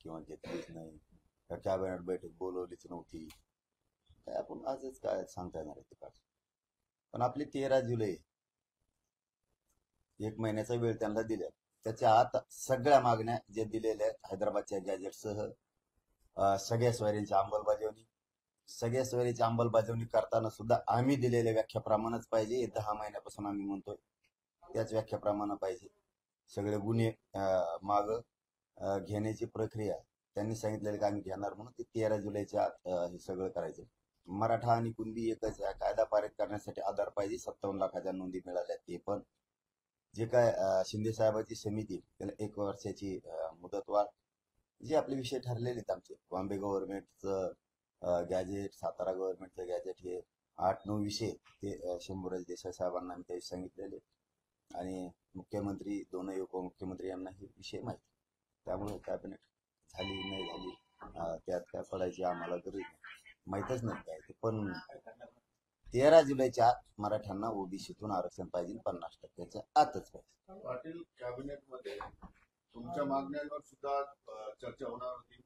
किंवा घेतलीच नाही, कॅबिनेट बैठक बोलवलीच नव्हती, काय आपण आजच काय सांगता येणार आहे ते काय. पण आपली 13 जुलै, एक महिन्याचा वेळ त्यांना दिल्या. त्याच्या आत सगळ्या मागण्या जे दिलेल्या आहेत हैदराबादच्या गॅजेटसह सगळ्या स्वारींची अंमलबजावणी, सगळ्या स्वारीची अंमलबजावणी करताना सुद्धा आम्ही दिलेल्या व्याख्याप्रमाणेच पाहिजे. 10 महिन्यापासून आम्ही म्हणतोय त्याच व्याख्याप्रमाणे पाहिजे. सगळे गुन्हे माग घेण्याची प्रक्रिया त्यांनी सांगितलेलं की आम्ही घेणार, म्हणून ते 13 जुलैच्या आत हे सगळं करायचं. मराठा आणि कुणबी एकच आहे. कायदा पारित करण्यासाठी आधार पाहिजे. 57 लाखाच्या नोंदी मिळाल्या. ते पण जे काय शिंदे साहेबांची समिती त्याला 1 वर्षाची मुदतवाढ, जे आपले विषय ठरलेले आहेत आमचे, बॉम्बे गव्हर्नमेंटचं गॅजेट, सातारा गव्हर्नमेंटचं गॅजेट, हे 8-9 विषय ते शंभूराज देसाई साहेबांना आम्ही त्यावेळी सांगितलेले, आणि मुख्यमंत्री, दोनही उपमुख्यमंत्री यांना हे विषय माहिती. त्यामुळे कॅबिनेट झाली नाही झाली त्यात काय पडायची आम्हाला गरज नाही, माहीतच नाही काय ते. पण 13 जुलैच्या आत मराठ्यांना ओबीसीतून आरक्षण पाहिजे, 50% आतच पाहिजे. पाटील, कॅबिनेटमध्ये तुमच्या मागण्यांवर सुद्धा चर्चा होणार होती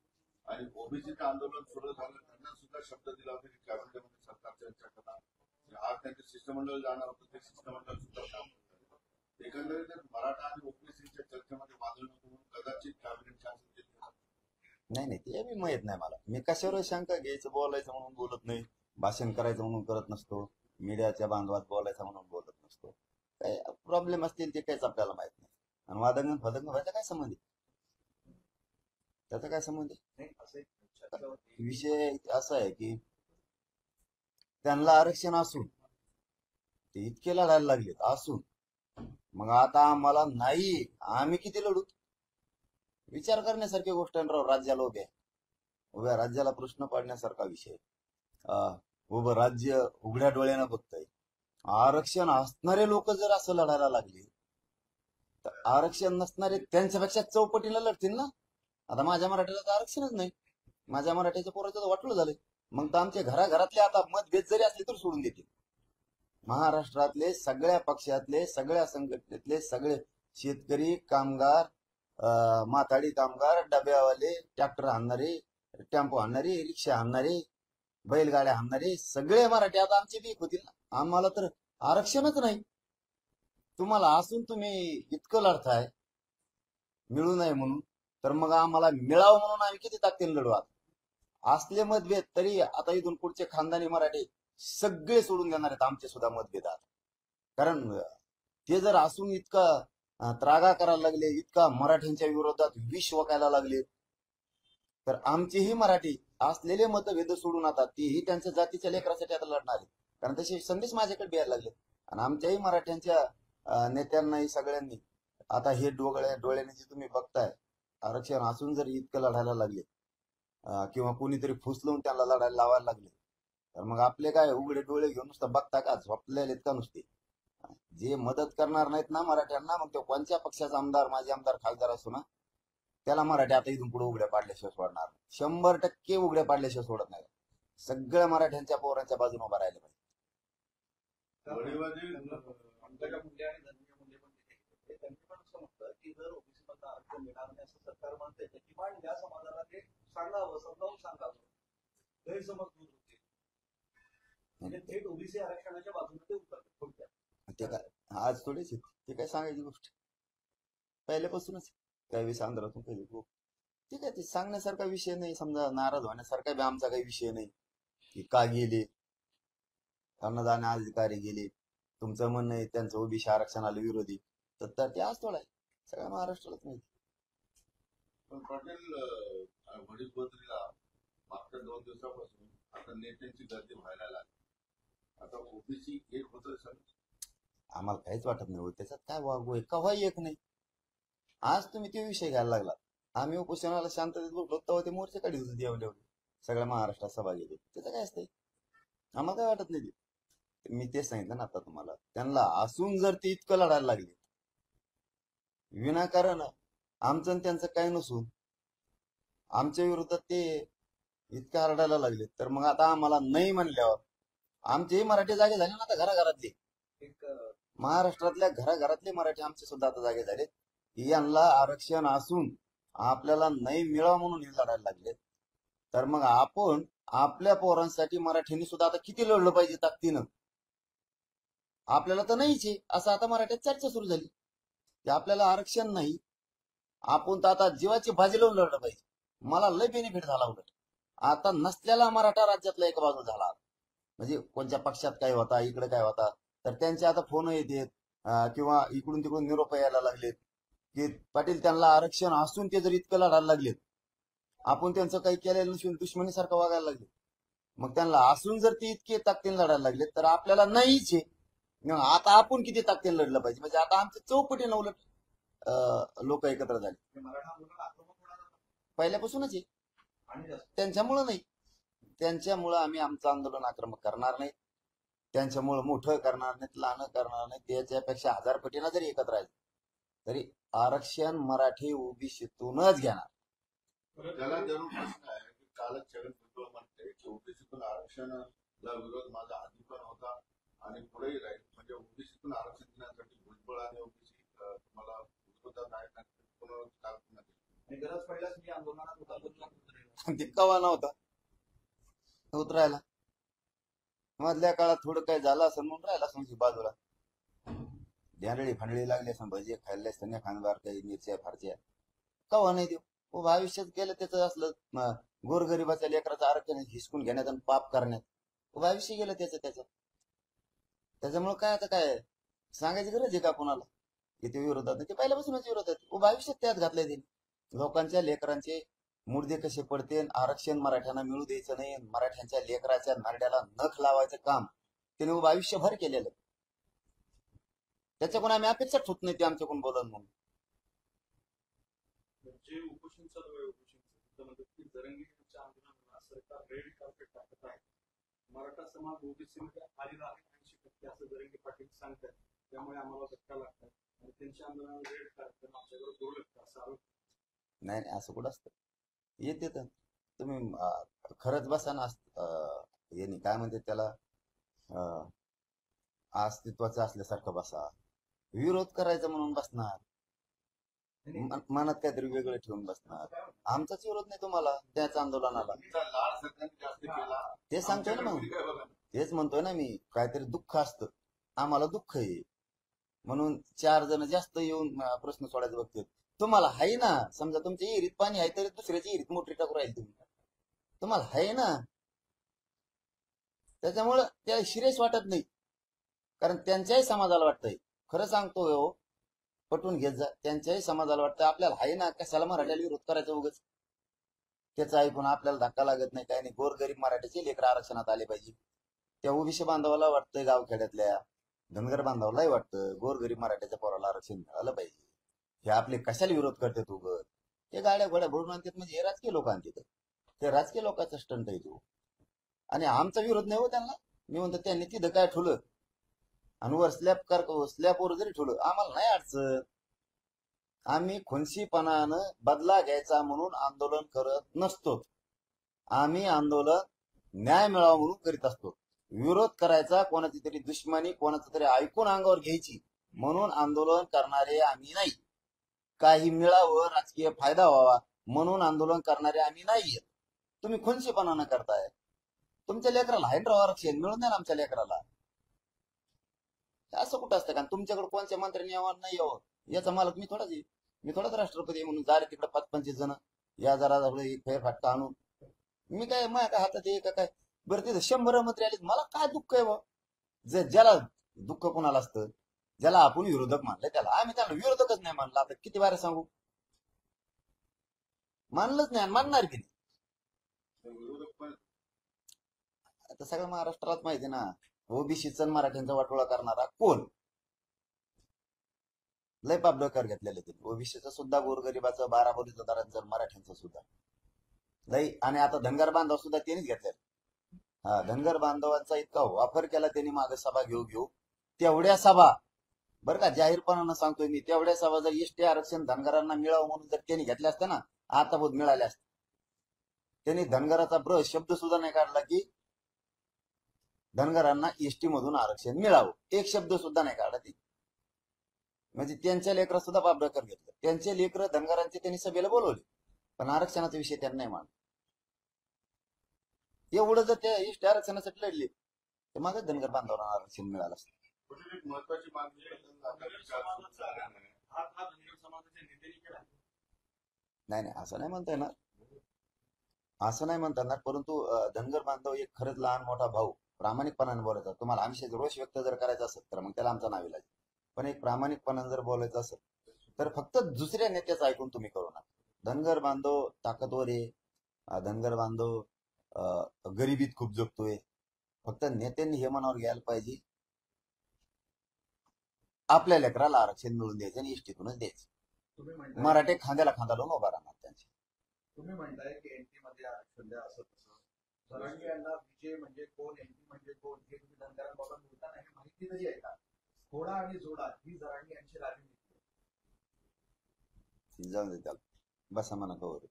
आणि ओबीसीचं आंदोलन सुरू झालं, त्यांना सुद्धा शब्द दिला होता की कॅबिनेटमध्ये सरकार चर्चा करणार. आज त्यांचं शिष्टमंडळ जाणार होतं, ते शिष्टमंडळ सुद्धा काम करणार. एकंदरीत मराठा आणि ओबीसीच्या चर्चेमध्ये वादळ नको म्हणून कदाचित कॅबिनेटच्या नाही, ते बी माहित नाही मला. मी कशावर शंका घ्यायचं, बोलायचं म्हणून बोलत नाही, भाषण करायचं म्हणून करत नसतो, मीडियाच्या बांधवात बोलायचं म्हणून बोलत नसतो. काय प्रॉब्लेम असतील ते काहीच आपल्याला माहित नाही. आणि वादंगण फदंगण व्हायचा काय संबंध आहे, त्याचा काय संबंध आहे. विषय असा आहे की त्यांना आरक्षण असून ते इतके लढायला लागलेत असून, मग आता आम्हाला नाही, आम्ही किती लढू. विचार करण्यासारखी गोष्ट आहे राव. राज्याला उभ्या राज्याला प्रश्न पाडण्यासारखा विषय. उभं राज्य उघड्या डोळ्यानं बघताय. आरक्षण असणारे लोक जर असं लढायला लागले तर आरक्षण नसणारे त्यांच्यापेक्षा चौपटीला लढतील ना. आता माझ्या मराठीला तर आरक्षणच नाही, माझ्या मराठीच्या पोराचं तर वाटलं झालंय. मग तर आमच्या घराघरातले आता मतभेद जरी असले तर सोडून देतील. महाराष्ट्रातले सगळ्या पक्षातले, सगळ्या संघटनेतले सगळे शेतकरी, कामगार, माथाडी कामगार, डब्यावाले, ट्रॅक्टर आणणारे, टेम्पो आणणारे, रिक्षा आणणारे, बैलगाड्या आणणारे, सगळे मराठी आता आमचे बीक होतील ना. आम्हाला तर आरक्षणच नाही. तुम्हाला असून तुम्ही इतकं लढताय मिळू नये म्हणून, तर मग आम्हाला मिळावं म्हणून आम्ही किती ताकदीने लढू. आता असले मतभेद तरी आता इथून पुढचे खानदानी मराठी सगळे सोडून देणार आहेत आमचे सुद्धा मतभेद आता. कारण ते जर असून इतका त्रागा करायला लागले, इतका मराठ्यांच्या विरोधात विष वकायला लागले, तर आमचेही मराठी असलेले मतभेद सोडून आता तेही त्यांच्या जातीच्या लेकरासाठी आता लढणार आहेत. कारण तसे संदेश माझ्याकडे द्यायला लागले. आणि आमच्याही मराठ्यांच्या नेत्यांनाही सगळ्यांनी आता हे डोळ्याने जे तुम्ही बघताय, आरक्षण असून जर इतकं लढायला लागले किंवा कोणीतरी फुसलून त्यांना लढायला लावायला लागले, तर मग आपले काय उघडे डोळे घेऊन नुसतं बघता का, झोपलेले का नुसते. जे मदत करणार नाहीत ना मराठ्यांना, मग तो कोणत्या पक्षाचा आमदार, माझे आमदार, खासदार असो ना, त्याला मराठी आता इथून पुढे उघड्या पाडल्याशिवाय सोडणार 100% उघड्या पाडल्याशिवाय सोडत नाही. सगळ्या मराठ्यांच्या पोरांच्या बाजूने उभा राहिलं पाहिजे. आज थोडीच ते काय सांगायची गोष्ट, पहिल्यापासूनच त्यावेळेस आंध्रातून पहिले ठीक आहे, ते सांगण्यासारखा विषय नाही. समजा नाराज होण्यासारखा बी आमचा काही विषय नाही की का गेले, अन्नदान अधिकारी गेले, तुमचं म्हणणं आहे त्यांचं ओबीसी आरक्षणाला विरोधी, तर ते आज थोडा आहे, सगळ्या महाराष्ट्रालाच माहिती. पण पाटील, वडीलबद्रीला मागच्या 2 दिवसापासून आता नेत्यांची गर्दी व्हायला लागली. आता ओबीसी एक होतोय सर, आम्हाला काहीच वाटत नाही. त्याच्यात काय वागू कव्हाही एक नाही. आज तुम्ही ते विषय घ्यायला लागला. आम्ही उपोषणाला शांततेत बसलो तेव्हा ते मोर्चे काढी होते देवले सगळ्या महाराष्ट्रात सभा घेते. त्याचं काय असतंय, आम्हाला काय वाटत नाही. मी तेच सांगितलं ना आता तुम्हाला, त्यांना असून जर ते इतकं लढायला लागले विनाकारण, आमचं आणि त्यांचं काय नसून आमच्या विरोधात ते इतकं हरडायला लागले, तर मग आता आम्हाला नाही म्हणल्यावर आमचेही मराठी जागे झाले ना आता घराघरातले. महाराष्ट्रातल्या घराघरातले मराठी आमचे सुद्धा आता जागे झाले. यांना आरक्षण असून आपल्याला नाही मिळावं म्हणून हे लढायला लागले. तर मग आपण आपल्या पोरांसाठी मराठ्यांनी सुद्धा आता किती लढलं पाहिजे ताकदीनं. आपल्याला तर नाहीच आहे असं आता मराठ्यात चर्चा सुरू झाली की आपल्याला आरक्षण नाही. आपण तर आता जीवाची भाजी लावून लढलं पाहिजे. मला लय बेनिफिट झाला उलट. आता नसलेला मराठा राज्यातला एक बाजू झाला. म्हणजे कोणत्या पक्षात काय होता, इकडे काय होता, तर त्यांचे आता फोन येतात किंवा इकडून तिकडून निरोप यायला लागलेत की पाटील त्यांना आरक्षण असून ते जर इतकं लढायला लागलेत, आपण त्यांचं काही केलेलं नसून दुश्मनीसारखं वागायला लागले. मग त्यांना असून जर ते इतके ताकदीने लढायला लागलेत तर आपल्याला नाहीच आहे. मग आता आपण किती ताकदीने लढलं पाहिजे. म्हणजे आता आमच्या चौपटीनं उलट लोक एकत्र झाले. पहिल्यापासूनच आहे. त्यांच्यामुळं नाही, त्यांच्यामुळं आम्ही आमचं आंदोलन आक्रमक करणार नाही. त्यांच्यामुळं मोठं करणार नाही, लहान करणार नाही. त्याच्यापेक्षा 1000 पटीनं जरी एकत्र राहिले तरी आरक्षण मराठी ओबीसीतूनच घेणार. त्याला जरूर प्रश्न आहे की कालच छगन भुजबळ म्हणते की ओबीसीतून आरक्षणाला विरोध माझा आधी पण होता आणि पुढेही राहील. म्हणजे ओबीसीतून आरक्षण देण्यासाठी भुजबळ आणि ओबीसी तुम्हाला विरोधात आहेत आणि पुनरुत्थान आणि गरज पडल्यास मी आंदोलनात उतरलो. ते कवा नव्हता उतरायला. मधल्या काळात थोडं काय झालं असं म्हणून राहिला समजी बाजूला. ध्यानळी फांडळी लागली असं, भजी खाल्ले असताना खांदार काही मिरच्या फारच्या कवा नाही देऊ. भविष्यात गेलं त्याचं असलं गोरगरिबाच्या लेकराचं आरक्षण हिसकून घेण्यात आणि पाप करण्यात भविष्य गेलं त्याचं. त्याच्यामुळे काय आता काय सांगायची गरज आहे का कोणाला की ते विरोधात नाही. ते पहिल्यापासूनच विरोधात. भविष्यात त्यात घातलंय त्यांनी. लोकांच्या लेकरांचे मुर्दे कसे पडते, आरक्षण मराठ्यांना मिळू द्यायचं नाही, मराठ्यांच्या लेकराच्या नारड्याला नख लावायचं काम त्याने आयुष्यभर केलेलं. त्याच्याकडून आम्ही अपेक्षा ठेवत नाही ते आमच्याकडून बोलून म्हणून. जे उपोषण चालू आहे, उपोषण म्हणतात की जरंगीच्या आंदोलनाला सरकार रेड कार्पेट टाकत आहे. मराठा समाज ओबीसी मध्ये आलेला आहे 80% असं जरंगी पाटील सांगतात. त्यामुळे आम्हाला धक्का लागतात आणि त्यांच्या आंदोलनाला रेड कार्पेट आमच्याकडे दुर्लक्ष असा आरोप. नाही असं कुठं असतं. येते तर तुम्ही खरंच बसा ना. यांनी काय म्हणते त्याला अस्तित्वाचं असल्यासारखं बसा. विरोध करायचा म्हणून बसणार, मनात काहीतरी वेगळं ठेवून बसणार. आमचाच विरोध नाही तुम्हाला त्याच आंदोलनाला. लाड सगळ्यांनी जास्त केला ते सांगतोय ना मग. तेच म्हणतोय ना मी. काहीतरी दुःख असतं, आम्हाला दुःख आहे म्हणून 4 जण जास्त येऊन प्रश्न सोडायचे बघतात. तुम्हाला हाय ना, समजा तुमच्या विहिरीत पाणी आहे तरी दुसऱ्याची विहिरीत मोटरी टाकू राहील तुम्ही. तुम्हाला हाय ना. त्याच्यामुळं त्याला शिरेश वाटत नाही. कारण त्यांच्याही समाजाला वाटतंय. खरं सांगतो हो, पटवून घेत जा. त्यांच्याही समाजाला वाटतं आपल्याला हाय ना, कशाला मराठ्याला विरोध करायचा उगाच. त्याचं ऐकून आपल्याला धक्का लागत नाही काही नाही. गोरगरीब मराठ्याचे लेकर आरक्षणात आले पाहिजे. त्या ओबीसी बांधवाला वाटतंय, गावखेड्यातल्या धनगर बांधवालाही वाटतं गोरगरीब मराठ्याच्या पोराला आरक्षण मिळालं पाहिजे. हे आपले कशाला विरोध करतात उगत. ते गाड्या घोड्या भरून आणतात म्हणजे हे राजकीय लोक आणतात. ते राजकीय लोकांचा स्टंट आहे तो. आणि आमचा विरोध नाही हो त्यांना. मी म्हणतो त्यांनी तिथं काय ठेवलं आणि वर स्लॅपवर जरी ठेवलं आम्हाला नाही अडचण. आम्ही खुनशीपणानं बदला घ्यायचा म्हणून आंदोलन करत नसतो. आम्ही आंदोलन न्याय मिळावा म्हणून करीत असतो. विरोध करायचा, कोणाची तरी दुश्मनी कोणाचं तरी ऐकून अंगावर घ्यायची म्हणून आंदोलन करणारे आम्ही नाही. काही मिळावं, राजकीय फायदा व्हावा म्हणून आंदोलन करणारे आम्ही नाहीये. तुम्ही खुनशीपणानं करताय. तुमच्या लेकराला हायड्रो आरक्षण मिळून द्या ना आमच्या लेकराला. असं कुठं असतं का तुमच्याकडे कोणत्या मंत्र्यांनी यावं नाही यावं याचा मालक मी थोडाच आहे. मी थोडाच राष्ट्रपती म्हणून जा रे तिकडे 25 जण या जरा फेरफाटका आणून मी काय माझ्या काय हातात आहे का काय. बरं तिथं 100 मंत्री आले मला काय दुःख आहे बा. ज्याला दुःख कोणाला असतं, ज्याला आपण विरोधक मानलंय त्याला. आम्ही त्याला विरोधकच नाही मानला. आता किती बारे सांगू. मानलंच नाही, मानणार की नाही. विरोधक पण आता सगळं महाराष्ट्रालाच माहिती ना. ओबीसीचा मराठ्यांचा वाटोळा करणारा कोण. लय पाप डोक्यावर घेतलेले ते. ओबीसीचं सुद्धा, गोरगरिबाचं, 12 बलुतेदारांचं, मराठ्यांचं सुद्धा लय. आणि आता धनगर बांधव सुद्धा त्यांनीच घेतले. हा, धनगर बांधवांचा इतका वापर केला त्यांनी मागे सभा घेऊ तेवढ्या सभा बरं का जाहीरपणानं सांगतोय मी. तेवढ्या सभा जर एसटी आरक्षण धनगरांना मिळावं म्हणून जर त्यांनी घेतल्या असत्या ना आता बहुत मिळाले असते. त्यांनी धनगराचा ब्रश शब्द सुद्धा नाही काढला की धनगरांना एसटी मधून आरक्षण मिळावं. एक शब्द सुद्धा नाही काढला ते. म्हणजे त्यांच्या लेकरं सुद्धा पाप डोक्यावर घेतलं. त्यांचे लेकरं धनगरांचे त्यांनी सभेला बोलवले. पण आरक्षणाचा विषय त्यांना नाही मांडला. एवढं जर त्या इष्ट आरक्षणासाठी लढले तर माझं धनगर बांधवांना आरक्षण मिळालं असतं. पण एक महत्वाची मागणी आहे, आता धनगर विचार सुरू समाजाचा झाल्याने हा धनगर समाजाच्या नेत्यांनी केला. नाही नाही असं नाही म्हणता येणार, असं नाही म्हणता येणार. परंतु धनगर बांधव एक खरंच लहान मोठा भाऊ प्रामाणिकपणाने बोलायचा. तुम्हाला आमच्या रोष व्यक्त जर करायचा असेल तर मग त्याला आमचा नाव इलाज. पण एक प्रामाणिकपणाने जर बोलायचं असेल तर फक्त दुसऱ्या नेत्याचं ऐकून तुम्ही करू नका. धनगर बांधव ताकदवर आहे, धनगर बांधव गरिबीत खूप जगतोय. फक्त नेत्यांनी हे मनावर घ्यायला पाहिजे, आपल्या लेकराला आरक्षण मिळून द्यायचं आणि इष्टीतूनच द्यायचं. तुम्ही म्हणताय मराठे खांद्याला खांदा लावून उभा राहणार त्यांचे. तुम्ही म्हणताय की एनटी मध्ये आरक्षण द्या असं तसं. जरांगे यांना विजय म्हणजे कोण, एनटी म्हणजे कोण हे तुम्ही धनगरांबाबत बोलताना हे माहिती नाही आहे का? थोडा आणि जोडा ही जरांगे यांची राजनीती आहे. जाऊन दे त्याला, बसा म्हणा कवर.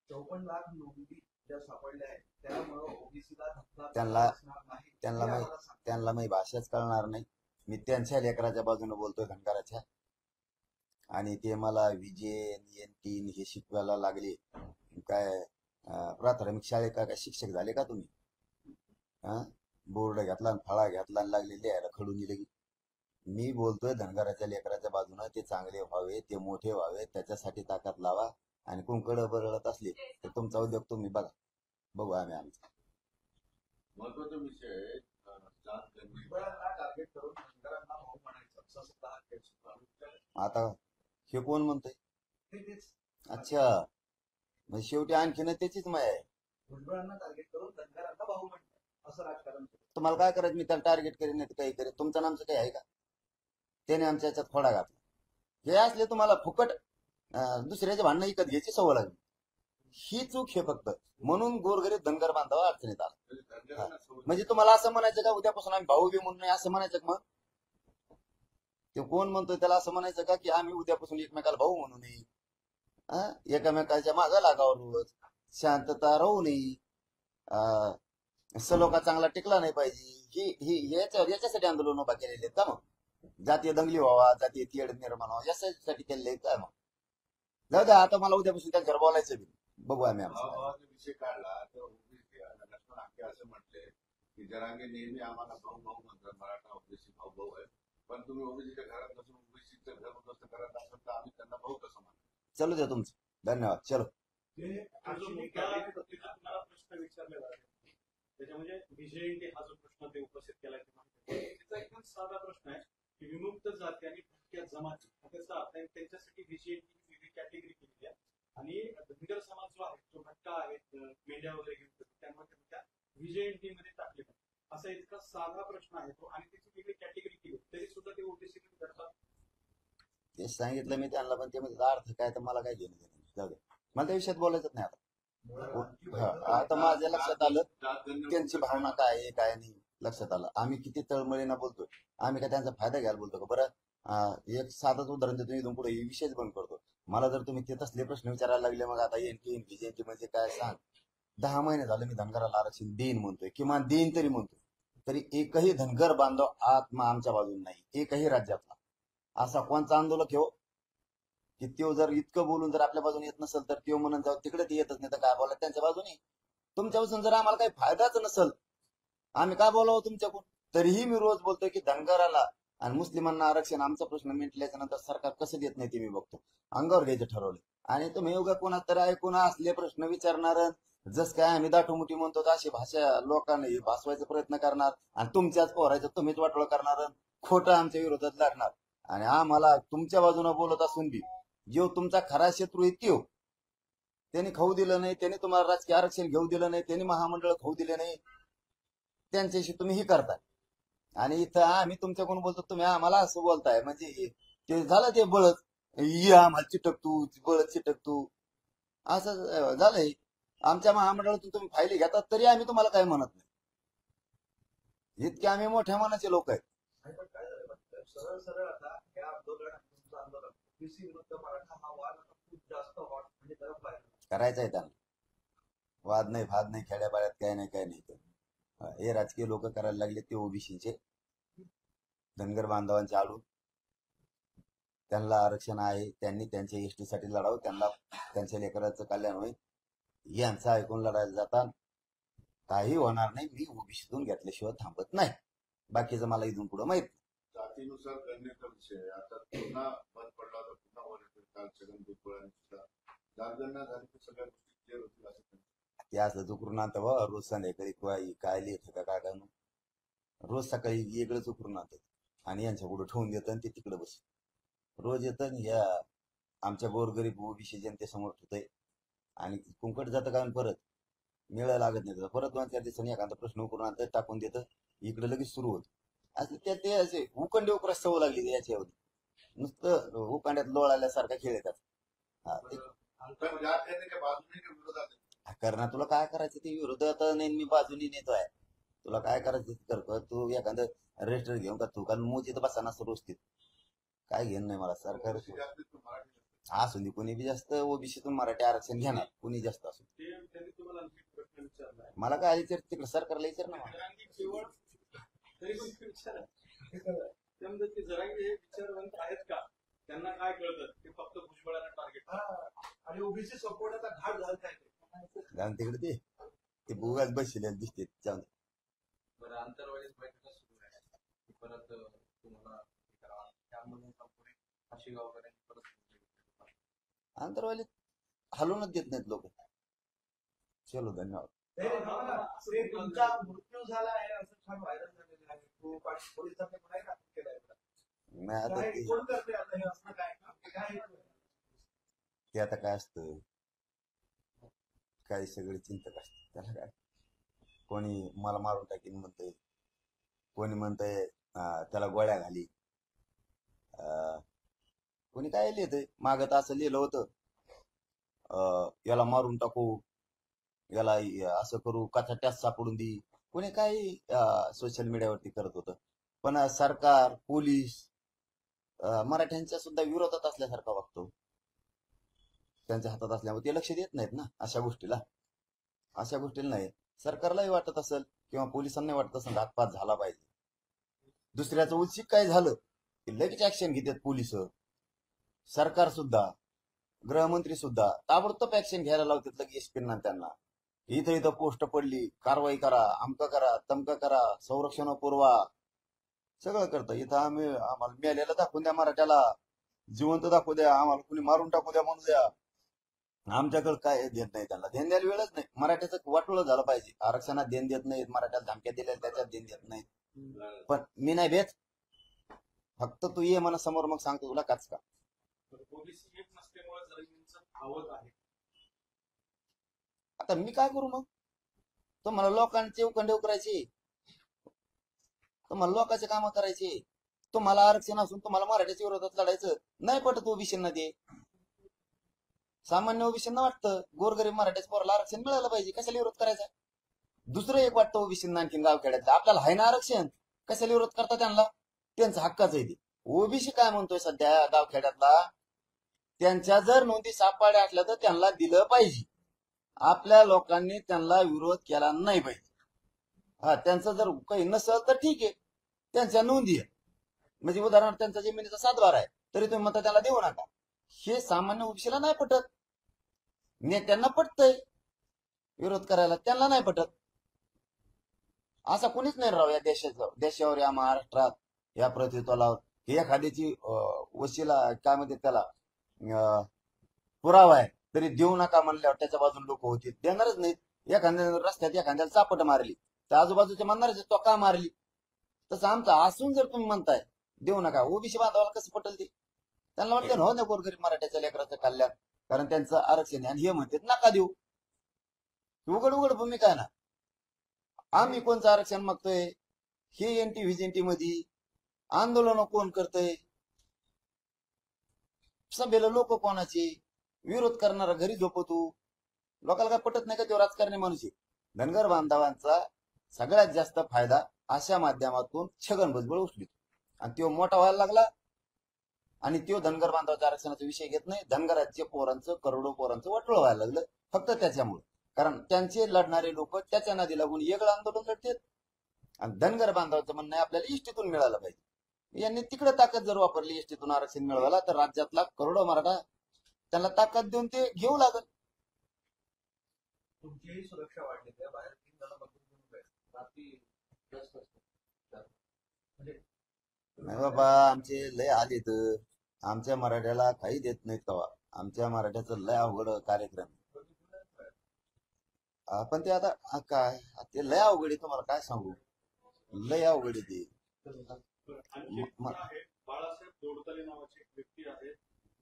54 लाख नोंदी ज्या सापडल्या आहेत त्यामुळे ओबीसीला धक्का त्यांना- बसणार नाही. त्यांना हे माहित- आम्हाला सांगा. त्यांना मी भाषाच कळणार नाही. मी त्यांच्या लेकराच्या बाजूने बोलतोय धनगराच्या, आणि ते मला विजय एनटी हे शिकवायला लागले. काय प्राथमिक शाळेत काय शिक्षक झाले का तुम्ही? बोर्ड घेतला आणि फळा घेतला आणि लागले लिहायला खडून दिले. मी बोलतोय धनगराच्या लेकराच्या बाजूने. ते चांगले व्हावे, ते मोठे व्हावे, त्याच्यासाठी ताकद लावा. आणि कुंकड बरळत असले तर तुमचा उद्योग तुम्ही बघू आम्ही आमचा. महत्वाचा विषय आहे, जात धर्म भुजबळांना टार्गेट करून धनगरांना भाऊ म्हणायचं असं सुद्धा हा खेळ सुरू आहे. आता हे कोण म्हणतोय? तेच अच्छा, म्हणजे शेवटी आणखीन त्याचीच माय आहे. भुजबळांना टार्गेट करून धनगरांना भाऊ म्हणतात असं राजकारण सुरू आहे. तुम्हाला काय करायचं? मी त्याला टार्गेट करेन नाही तर काही करेन. तुमचं नामचं काही आहे का? त्याने आमच्या याच्यात खोडा घातला. हे असले तुम्हाला फुकट दुसऱ्याचे भांडणं विकत घ्यायची सवय लागली. ही चूक हे फक्त. म्हणून गोरगरीब धनगर बांधवा अडचणीत आला. धनगरांना सोडून म्हणजे तुम्हाला असं म्हणायचं का उद्यापासून आम्ही भाऊ बी म्हणून नाही असं म्हणायचं का? मग ते कोण म्हणतोय त्याला असं म्हणायचं का की आम्ही उद्यापासून एकमेकाला भाऊ म्हणू नये, एकमेकाच्या मागं लागावं, रोज शांतता राहू नये, सलोखा चांगला टिकला नाही पाहिजे. ही याच्यासाठी आंदोलन उभा केलेले आहेत का? मग जातीय दंगली व्हावा, जातीय तेढ निर्माण व्हावा यासाठी केलेले आहेत का? मग जाऊ द्या, आता मला उद्यापासून त्यांच्यावर बोलायचं बी. बघू आम्ही आमचं. भावाभावाचा विषय काढला तर ओबीसी लक्ष्मण हाके असं म्हटले की जरांगे नेहमी आम्हाला भाऊ भाऊ म्हणतात, मराठा ओबीसी भाऊ भाऊ आहे, पण तुम्ही ओबीसीच्या घरात नसून ओबीसीचं घर उद्ध्वस्त करत असाल तर आम्ही त्यांना भाऊ कसं म्हणतो. चलू द्या तुमचं. धन्यवाद. चलो. ते हा जो मुद्दा तुम्हाला प्रश्न विचारलेला आहे त्याच्यामध्ये विजय हा जो प्रश्न ते उपस्थित केलाय त्याचा एकदम साधा प्रश्न आहे की विमुक्त जाती आणि भटक्या जमाती त्याचा अर्थ आहे त्यांच्यासाठी विजय वेगळी कॅटेगरी केलेली आहे आणि धनगर समाज जो आहे तो भटका आहे, मेंढ्या वगैरे घेऊन त्यामुळे त्या विजय मध्ये टाकले असा इतका साधा प्रश्न आहे तो, आणि त्याची वेगळी कॅटेगरी केली तरी सुद्धा ते ओबीसी करतात. तेच सांगितलं मी त्यांना, पण ते म्हणजे अर्थ काय तर मला काय घेणं देणं. जाऊ दे, मला त्या विषयात बोलायचंच नाही आता. आता माझ्या लक्षात आलं जात धर्म त्यांची भावना काय आहे काय नाही. लक्षात आलं. आम्ही किती तळमळीनं बोलतोय. आम्ही काय त्यांचा फायदा घ्यायला बोलतो का? बरं, एक साधंच उदाहरण देतो, इथून पुढे विषयच बंद करतो. मला जर तुम्ही ते तसले प्रश्न विचारायला लागले, मग आता एनटी म्हणजे काय सांग. 10 महिने झाले मी धनगराला आरक्षण देईन म्हणतोय, किमान देईन तरी म्हणतोय, तरी एकही धनगर बांधव आत्मा आमच्या बाजून नाही. एकही राज्यातला असा कोणचा आंदोलक हो की त्यो जर इतकं बोलून जर आपल्या बाजूने येत नसेल तर त्यो म्हणून जाऊ तिकडे ते येतच नाही तर काय बोला त्यांच्या बाजूने. तुमच्यापासून जर आम्हाला काही फायदाच नसेल, आम्ही काय बोलावं तुमच्याकडून? तरीही मी रोज बोलतोय की धनगराला आणि मुस्लिमांना आरक्षण. आमचा प्रश्न मिटल्याच्या नंतर सरकार कसं देत नाही ते मी बघतो. अंगावर घ्यायचं ठरवलं. आणि तुम्ही उगा कोणा तर ऐकून असले प्रश्न विचारणार, जस काय आम्ही दाठोमुठी म्हणतो अशी भाषा लोकांना भासवायचा प्रयत्न करणार आणि तुमच्याच पोरायचं तुम्हीच वाटोळ करणार, खोटं आमच्या विरोधात लढणार. आणि आम्हाला तुमच्या बाजूने बोलत असून बी जो तुमचा खरा शत्रू आहे त्यो, त्यांनी खाऊ दिलं नाही, त्यांनी तुम्हाला राजकीय आरक्षण घेऊ दिलं नाही, त्यांनी महामंडळ खाऊ दिले नाही, त्यांच्याशी तुम्ही ही करताय. आणि इथं आम्ही तुमच्याकडून बोलतो, तुम्ही आम्हाला असं बोलताय. म्हणजे ते झालं ते बळच, आम्हाला चिटकतू बळच चिटकतू असं झालंय. आमच्या महामंडळातून तुम्ही फायली घेतात तरी आम्ही तुम्हाला काही म्हणत नाही. इतके आम्ही मोठ्या मनाचे लोक आहेत. आणि पण काय झालं माहिती सरळ सरळ आता या तुमचं आंदोलन ओबीसी विरुद्ध मराठा हा वाद आता खूप जास्त हॉट म्हणजे गरम व्हायला करायचं आहे त्यांना. वाद नाही फाद नाही, खेड्यापाड्यात काय नाही काय नाही. हे राजकीय लोक करायला लागले ते ओबीसीचे धनगर बांधवांचे आडून. त्यांना आरक्षण आहे, त्यांनी त्यांच्या एसटी साठी लढावं, त्यांना त्यांच्या लेकराचं कल्याण होईल यांचं ऐकून लढायला जातात. काही होणार नाही. मी ओबीसीतून घेतल्याशिवाय थांबत नाही. बाकीचं मला इथून पुढे माहित. जातीनुसार करण्याचा विषय आता पुन्हा बंद पडला होता, पुन्हा वर येतोय. काल छगन भुजबळांनी सुद्धा जनगणना झाली तर सगळ्या गोष्टी क्लिअर होतील असं त्यांचं. ते असं चुकरून आणतं बा, रोज संध्याकाळी काय लिहित का काय करणं, रोज सकाळी वेगळं चुकरून आणतात आणि यांच्या पुढे ठेवून देतं आणि ते तिकडे बस रोज येतं आणि या आमच्या गोरगरीब ओबीसी जनतेसमोर ठेवतंय आणि कुंकट जातं कारण परत मिळायला लागत नाही. परत 2-4 दिवसांनी एखादा प्रश्न करून आणतं, टाकून देतं, इकडे लगेच सुरू होत. असं ते असे उकंडे उकरा सवय लागली याच्यावर. नुसतं उकांड्यात लोळाल्यासारखा खेळ येतात. हा, ते पण ज्या त्यांनी काय बाजूने काय विरोधात आहे. करणार. तुला काय करायचं ते विरोधात नाही, मी बाजूनी नेतोय. तुला काय करायचं ते कर. तू एखादं रजिस्टर घेऊन का तू कारण मोजीत बसाना सुरुस्थित काय घेणं नाही मला. सरकार ओबीसी जास्त आहे, मराठी जास्त असू दे, कोणी बी जास्त ओबीसीतून मराठी आरक्षण घेणार, कोणी जास्त असू दे. त्यांनी तुम्हाला आणखी प्रश्न विचारलाय. मला काय विचार तिकडे सरकारला विचार ना मला. जरांगी केवळ तरी पण ते विचारा त्यामध्ये ते जरांगी हे विचारवंत आहेत का, त्यांना काय कळतं ते फक्त भुजबळांना टार्गेट. आणि ओबीसी सपोर्टाचा घाट झाला आहे. कारण तिकडे ते बुगाच बसलेले दिसते. जाऊन दे. बरं, आंतरवालीच बैठका सुरू आहे. ती परत तुम्हाला हे करावं. त्यामुळे संपूर्ण अशी गावकऱ्यांची परत आंतरवाली हलवूनच देत नाहीत लोक. चलो धन्यवाद. ते तुमचा मृत्यू झाला आहे असं छान व्हायरल झालेलं आहे. खूप आणि पोलिसांनी गुन्हा दाखल केलाय. नाही आता काय कोण करते आता हे असं काय ते आता काय असतं, काही सगळे चिंतक असतात. त्याला काय, कोणी मला मारून टाकीन म्हणतंय, कोणी म्हणतंय त्याला गोळ्या घाली, कोणी काय लिहितंय. मागत असं लिहिलं होतं, याला मारून टाकू, याला असं करू, कथा टॅस सापडून दे, कोणी काही सोशल मीडियावरती करत होतं. पण सरकार, पोलीस मराठ्यांच्या सुद्धा विरोधात असल्यासारखा वागतो. त्यांच्या हातात असल्यामुळे ते लक्ष देत नाहीत ना अशा गोष्टीला. अशा गोष्टीला नाही. सरकारलाही वाटत असेल किंवा पोलिसांनाही वाटत असेल घातपात झाला पाहिजे. दुसऱ्याचं उचित काय झालं की लगेच ऍक्शन घेतात पोलिस, सरकार सुद्धा, गृहमंत्री सुद्धा ताबडतोब ऍक्शन घ्यायला लावतात लगेच एसपींना. त्यांना इथं इथं पोस्ट पडली, कारवाई करा, अमक करा, तमक करा, संरक्षण पुरवा, सगळं करतं. इथं आम्हाला मेलेलं दाखवून द्या, मराठ्याला जिवंत दाखवू द्या, आम्हाला कुणी मारून टाकू द्या म्हणू द्या. आमच्याकडे काय देत नाही. त्यांना देण द्यायला वेळच नाही. मराठ्याचं वाटोळं झालं पाहिजे. आरक्षणात देण देत नाहीत, मराठ्याला धमक्या दिल्या त्याच्यात देण देत नाहीत. पण मी नाही भेट, फक्त तू ये मला समोर, मग सांगतो तुला काच का. ओबीसी एक नसल्यामुळे जरांगींचं आवड आहे. आता मी काय करू मग. तुम्हाला लोकांचे उकंडे करायचे, तुम्हाला लोकांचे कामं करायचे, तुम्हाला आरक्षण असून तुम्हाला मराठ्याच्या विरोधात लढायचं नाही पटत. ओबीसींना ते सामान्य ओबीसींना वाटतं गोरगरीब मराठ्याच्या पोराला आरक्षण मिळालं पाहिजे, कशाला विरोध करायचा. दुसरं एक वाटतं ओबीसींना आणखीन गावखेड्यातलं, आपल्याला आहे ना आरक्षण, कशाला विरोध करता त्यांना, त्यांचं हक्काचं आहे ते. ओबीसी काय म्हणतोय सध्या गावखेड्यातला, त्यांच्या जर नोंदी सापडल्या असल्या तर त्यांना दिलं पाहिजे. आपल्या लोकांनी त्यांना विरोध केला नाही पाहिजे. हा, त्यांचं जर काही नसेल तर ठीक आहे, त्यांच्या नोंदी आहे. म्हणजे उदाहरणार्थ त्यांचा जमिनीचा 7 आहे तरी तुम्ही म्हणता त्याला देऊ नका. हे सामान्य ओबीसीला नाही पटत. नेत्यांना पटतंय विरोध करायला, त्यांना नाही पटत. असा कोणीच नाही राव या देशावर, या महाराष्ट्रात, या प्रतित्वाला की एखाद्याची वशिला काय म्हणते त्याला पुरावा आहे तरी देऊ नका म्हणल्यावर त्याच्या बाजून लोक होतील, देणारच नाहीत. एखाद्या रस्त्यात एखाद्याला चापट मारली तर आजूबाजूच्या म्हणणारच तो का मारली. तसं आमचं असून जर तुम्ही म्हणताय देऊ नका, ओबीसी बांधवाला कसं पटेल ते. त्यांना वाटतं हो ना गोरगरीब मराठ्याच्या लेकराचं कल्याण, कारण त्यांचं आरक्षण आहे. आणि हे म्हणतात नका देऊ. उघड उघड भूमिका आहे ना. आम्ही कोणचं आरक्षण मागतोय, हे एनटी व्हिजेंटी मध्ये आंदोलन कोण करतय, सभेला लोक कोणाचे, विरोध करणारा घरी झोपतो. लोकांना काय पटत नाही का तो राजकारणी माणूस आहे. धनगर बांधवांचा सगळ्यात जास्त फायदा अशा माध्यमातून छगन भुजबळ उचलित आणि तो मोठा व्हायला लागला. आणि तो धनगर बांधवाच्या आरक्षणाचा विषय घेत नाही. धनगराच्या पोरांचं, करोडो पोरांचं वाटोळं व्हायला लागलं फक्त त्याच्यामुळे. कारण त्यांचे लढणारे लोक त्याच्या नादी लागून वेगळं आंदोलन लढतात. आणि धनगर बांधवाचं म्हणणं आहे आपल्याला इष्टीतून मिळालं पाहिजे. यांनी तिकडे ताकद जर वापरली एसटीतून आरक्षण मिळवायला तर राज्यातला करोडो मराठा त्यांना ताकद देऊन ते घेऊ लागल. तुमचीही सुरक्षा वाढली त्या बाहेर 3 जण बघून रात्री जास्त असतं. नाही बाबा, आमचे लय आलेत. आमच्या मराठ्याला काही देत नाहीत कवा. आमच्या मराठ्याचं लय अवघड कार्यक्रम आहे. पण ते आता काय ते लय अवघड आहे, तुम्हाला काय सांगू, लय अवघड आहे ते. आणखी एक जण आहेत, बाळासाहेब दोडतले नावाचे एक व्यक्ती आहेत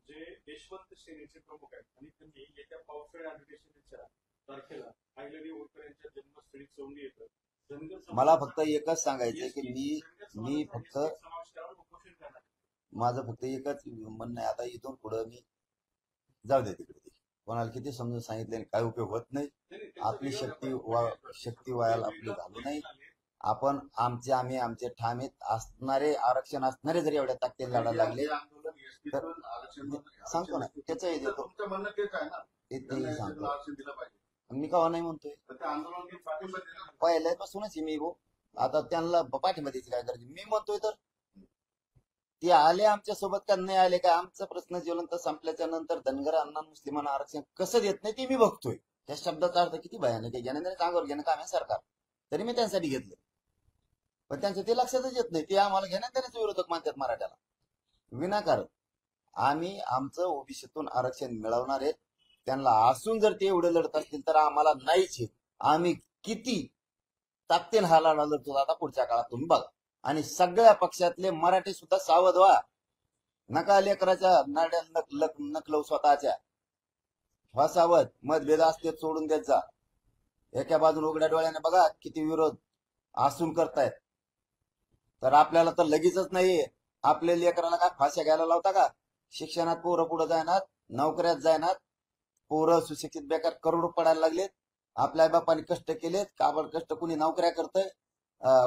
जे यशवंत सेनेचे प्रमुख आहेत आणि त्यांनी येत्या पावसाळी अधिवेशनाच्या तारखेला अहिल्यादेवी होळकर यांच्या जन्मस्थळी चौंडी येतं धनगर समाज- मला फक्त एकच सांगायचंय की धनगर मी समाजासाठी फक्त समावेश करावं, उपोषण करणार आहे. माझं फक्त एकच म्हणणं आहे, आता इथून पुढं मी जाऊ दे तिकडे. ते कोणाला किती समजून सांगितले काय उपयोग होत नाही. नाही, नाही, त्यांचं आपली वेगळं शक्ती वायाला आपली घालू नाही. आपण आम्ही आमचे ठामीत असणारे आरक्षण असणारे जरी एवढ्या ताकदीने लढायला लागले हे आंदोलन एसटीतून आरक्षण सांगतो ना, त्याचंही तर देतो. तुमचं म्हणणं तेच आहे ना, तेही त्यांना सांगतो. एसटीतून आरक्षण दिलं पाहिजे. मी कवा नाही म्हणतोय, तर ते आंदोलन घेऊन पाठिंबा दिला ना. पहिल्यापासूनच आहे मी भाऊ. आता त्यांना पाठिंबा द्यायची काय गरज आहे? मी म्हणतोय तर ते आले आमच्या सोबत का नाही आले का, आमचा प्रश्न ज्वलंत संपल्याच्या नंतर धनगर अण्णा मुस्लिमांना आरक्षण कसं देत नाही ते मी बघतोय. त्या शब्दाचा अर्थ किती भयानक आहे. ज्ञानेंद्र अंगावर घेणं काम आहे सरकार, तरी मी त्यांच्यासाठी घेतलं. पण त्यांचं ते लक्षातच येत नाही. ते आम्हाला घेण्यात विरोधक मानतात मराठ्याला विनाकारण. आम्ही आमचं ओबीसीतून आरक्षण मिळवणार आहे. त्यांना असून जर ते एवढे लढत असतील तर आम्हाला नाहीच आहे. आम्ही किती ताकदीने हा लढा लढतो आता पुढच्या काळात तुम्ही बघा. आणि सगळ्या पक्षातले मराठी सुद्धा सावध व्हा. नका लेकराच्या नाड्या नकलव स्वतःच्या. व्हा सावध. मतभेद असते सोडून देत जा. एका बाजून उघड्या डोळ्याने बघा किती विरोध असून करतायत. तर आपल्याला तर लगेचच नाहीये. आपल्या लेकराला काय फाश्या घ्यायला लावता का? शिक्षणात पोरं पुढे जायनात, नोकऱ्यात जायनात, पोरं सुशिक्षित बेकार करोडो पडायला लागलेत. आपल्या बापाने कष्ट केलेत, काबड कष्ट. कुणी नोकऱ्या करतय,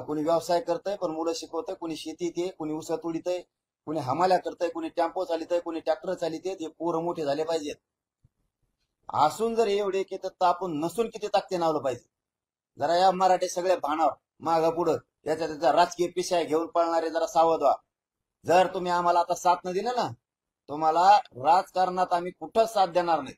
कुणी व्यवसाय करतय, पण मुलं शिकवतय. कुणी शेतीत आहे, कुणी ऊस तोडीतय, कुणी हमाल्या करतय, कुणी टेम्पो चालितय, कुणी ट्रॅक्टर चालितय. हे पोरं मोठे झाले पाहिजेत. असून जर एवढे की तर आपण नसून किती ताकदीने आवलं पाहिजे. जरा या मराठी सगळे भानावर माग पुढं याच्या त्याच्या राजकीय पिशाय घेऊन पळणारे जरा सावध व्हा. जर तुम्ही आम्हाला आता साथ न दिले ना, तुम्हाला राजकारणात आम्ही कुठंच साथ देणार नाही.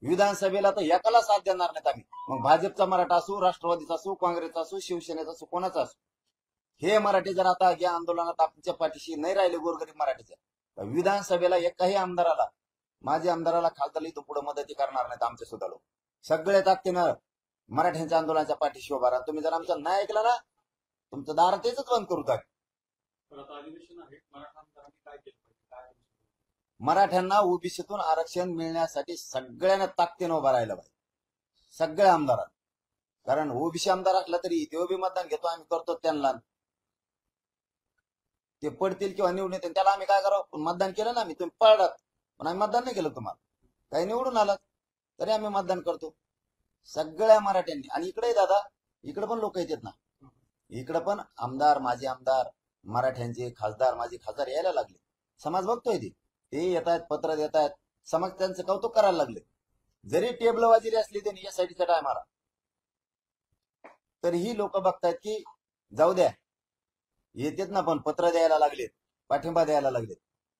विधानसभेला तर एकाला साथ देणार नाहीत आम्ही. मग भाजपचा मराठा असू, राष्ट्रवादीचा असू, काँग्रेसचा असू, शिवसेनेचा असू, कोणाचा असू. हे मराठी जर आता या आंदोलनात आमच्या पाठीशी नाही राहिले गोरगरीब मराठीच्या, तर विधानसभेला एकाही आमदाराला, माझ्या आमदाराला खासदार इथून पुढे मदती करणार नाहीत आमचे सुद्धा लोक. सगळे ताकदीनं मराठ्यांच्या आंदोलनाच्या पाठीशी उभा राहा. तुम्ही जर आमचं नाही ऐकलं ना, तुमचं दार तेच बंद करू टाक. तर आता अधिवेशन आहे, मराठा आमदारांनी काय केलं पाहिजे, काय मराठ्यांना ओबीसीतून आरक्षण मिळण्यासाठी सगळ्यांना ताकदीनं उभा राहिलं पाहिजे. सगळ्या आमदारांना. कारण ओबीसी आमदार असला तरी ते बी मतदान घेतो आम्ही, करतो त्यांना. ते पडतील किंवा निवडून येतील त्याला आम्ही काय करावं? पण मतदान केलं ना आम्ही, तुम्ही पडलात पण आम्ही मतदान नाही केलं तुम्हाला. काही निवडून आलात तरी आम्ही मतदान करतो सगळ्या मराठ्यांनी. आणि इकडे दादा, इकडे पण लोक येतात ना, इकडे पण आमदार, माजी आमदार, मराठ्यांचे खासदार, माजी खासदार यायला लागले. समाज बघतोय ते येत आहेत, पत्र देत आहेत. समाज त्यांचं कौतुक करायला लागले. जरी टेबल वाजिरी असली त्यांनी यासाठीच्या टायमाला, तर ही लोक बघतायत की जाऊ द्या, येतेत ना, पण पत्र द्यायला लागलेत, पाठिंबा द्यायला लागलेत.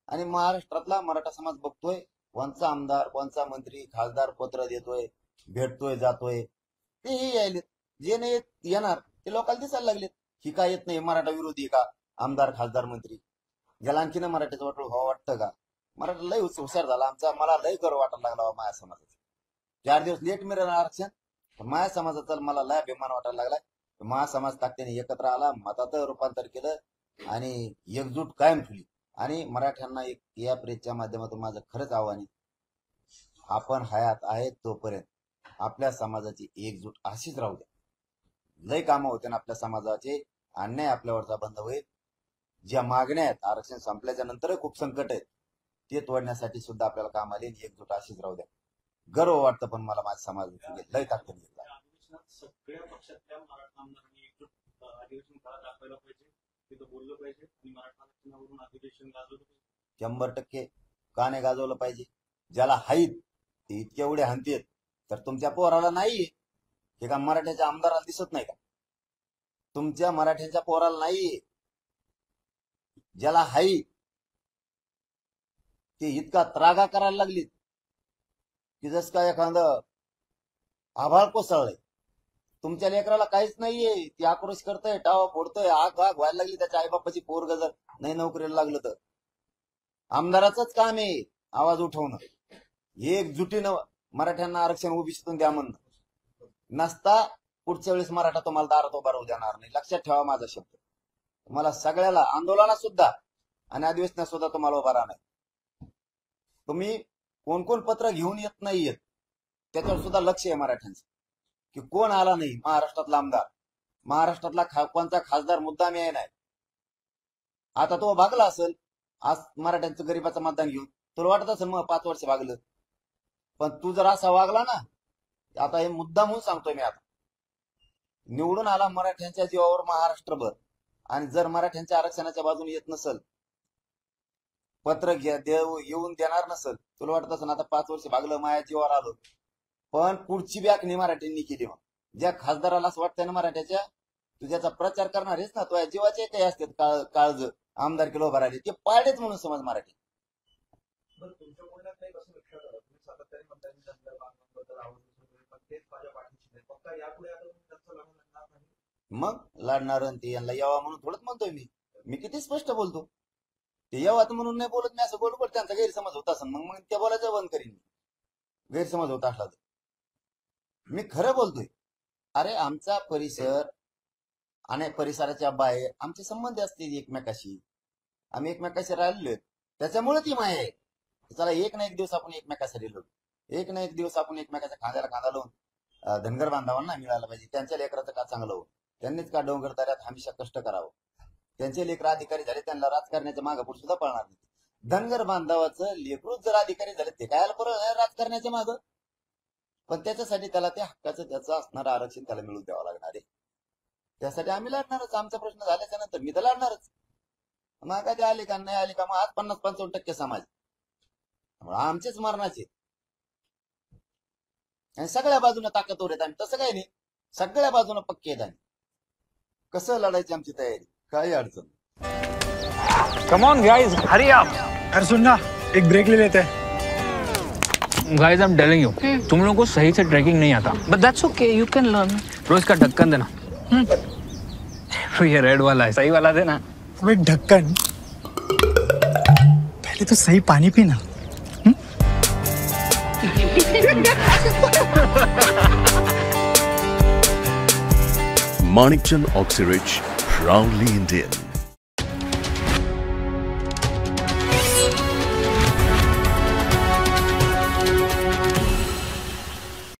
आणि महाराष्ट्रातला मराठा समाज बघतोय कोणचा आमदार, कोणचा मंत्री, खासदार पत्र देतोय, भेटतोय, जातोय. तेही यायलेत. जे नाही येणार ते लोकांना दिसायला लागलेत. ही काय येत नाही, मराठा विरोधी का आमदार, खासदार, मंत्री. ज्याला आणखीन मराठ्याचं वाटलं व्हावं वाटतं का? मराठा लय हुशार झाला आमचा. मला लय गर्व वाटायला लागला माझ्या समाजाचा. 4 दिवस लेट मिळालं आरक्षण, माझ्या समाजाचा मला लय अभिमान वाटायला लागलाय. महासमाज ताकदीने एकत्र आला, मतात रूपांतर केलं आणि एकजूट कायम ठेवली. आणि मराठ्यांना एक या प्रेसच्या माध्यमातून माझं खरंच आव्हान आहे, आपण हयात आहेत तोपर्यंत आपल्या समाजाची एकजूट अशीच राहू द्या. लय कामं होते ना आपल्या समाजाचे, अन्याय आपल्यावरचा बंद होईल. ज्या मागण्या आहेत आरक्षण संपल्याच्या नंतर खूप संकट आहेत, ते तोडण्यासाठी सुद्धा आपल्याला काम आले. एकजूट अशीच राहू द्या. गर्व वाटतं पण मला माझ्या समाजाची लय ताकद घेतला. त्या अधिवेशनात सगळ्या पक्षातल्या मराठा आमदारांनी एकजूट अधिवेशन काळात दाखवायला पाहिजे, तिथं बोललं पाहिजे आणि मराठा आरक्षणावरून अधिवेशन गाजवलं पाहिजे. 100% का नाही गाजवलं पाहिजे? ज्याला हाईत ते इतके एवढे हानतेत, तर तुमच्या पोराला नाहीये हे का मराठ्याच्या आमदाराला दिसत नाही का? तुमच्या मराठ्यांच्या पोराला नाहीये ज्याला हाई ते इतका त्रागा करायला लागलीत की जस काय एखादं आभाळ कोसळलंय. तुमच्या लेकराला काहीच नाहीये, ती आक्रोश करतय, टावा फोडतोय, आग आग व्हायला लागली त्याच्या आईबापाची पोरग जर नाही नोकरीला लागलं तर. आमदाराचंच काम आहे आवाज उठवणं, एकजुटीनं मराठ्यांना आरक्षण ओबीसीतून द्या म्हणणं. नसता पुढच्या वेळेस मराठा तुम्हाला दारात उभा राहू देणार नाही. लक्षात ठेवा माझा शब्द. तुम्हाला सगळ्याला, आंदोलनात सुद्धा आणि अधिवेशनात सुद्धा तुम्हाला उभा राहणार. तुम्ही कोण कोण पत्र घेऊन येत नाहीयेत त्याच्यावर सुद्धा लक्ष आहे मराठ्यांचं, की कोण आला नाही महाराष्ट्रातला आमदार, महाराष्ट्रातला कोणता खासदार मुद्दाम याय नाही. आता तो भागला असेल आज मराठ्यांचं गरीबाचं मतदान घेऊन, तुला वाटत असेल मग 5 वर्ष भागलं. पण तू जर असा वागला ना, आता हे मुद्दा म्हणून सांगतोय मी, आता निवडून आला मराठ्यांच्या जीवावर महाराष्ट्रभर आणि जर मराठ्यांच्या आरक्षणाच्या बाजूने येत नसल, पत्र येऊन देणार नसल, तुला वाटत असेल आता 5 वर्ष भागलं माझ्या जीवावर आलो. पण पुढची बॅकनी मराठ्यांनी केली. मग ज्या खासदाराला असं वाटतंय ना मराठ्याच्या, तू ज्याचा प्रचार करणार आहेस ना, तो जीवाचे काही असतात काळज आमदार किलो भरायले, ते पाडेच म्हणून समज मराठी. बरं, तुमच्या बोलण्यात नाही कसं लक्षात आलं, तुम्ही सातत्याने म्हणताय मी धनगर बांधवांबद्दल आवडत वगैरे, पण तेच माझ्या पाठीशी नाही. फक्त यापुढे आता तुम्ही त्यांचं लग्न लढणार नाही. मग लढणार ती यांना यावा म्हणून थोडंच म्हणतोय मी किती स्पष्ट बोलतो. ते यावात म्हणून नाही बोलत मी, असं बोलू, पण त्यांचा गैरसमज होत असेल मग त्या बोलायचं बंद करीन. गैरसमज होत असला तर मी खरं बोलतोय. अरे आमचा परिसर आणि परिसराच्या बाहेर आमचे संबंध असतील एकमेकाशी, आम्ही एकमेकाशी राहिलोय, त्याच्यामुळे ती माया आहे. चला एक ना एक दिवस आपण एकमेकासाठी लढू, एक ना एक दिवस आपण एकमेकाच्या खांद्याला खांदा लावून धनगर बांधवांना मिळायला पाहिजे. त्यांच्या लेकराचं का चांगलं हो, त्यांनीच का डोंगर दऱ्यात हमेशा कष्ट करावं. त्यांचे लेकर अधिकारी झाले, त्यांना राजकारण्याच्या मागे पुढे सुद्धा पळणार नाही. धनगर बांधवाचं लेकरूच जर अधिकारी झाले, ते काय राजकारण्याच्या मागं. पण त्याच्यासाठी त्याला त्या हक्काचं त्याचं असणारं आरक्षण त्याला मिळवून द्यावं लागणार आहे. त्यासाठी आम्ही लढणारच. आमचा प्रश्न झाल्याच्या नंतर मी तर लढणारच. मग काय ते आले का नाही आले का, मग आज 50-55% समाज आमचेच मरणाचे. आणि सगळ्या बाजूने ताकदवर आहेत आम्ही, तसं काही नाही, सगळ्या बाजूने पक्के आहेत आम्ही. कसं लढायची आमची तयारी, काही अडचण. कम ऑन गाइस, हरी आप. अरे सुन ना, एक ब्रेक ले लेते हैं. Guys I am telling you, तुम लोगों को सही से ट्रैकिंग नहीं आता, but that's okay, you can learn. रोज का ढक्कन देना. ये रेड वाला है, सही वाला देना. अबे ढक्कन, पहले तो सही पानी पीना. Manikchand Oxyrich, proudly Indian.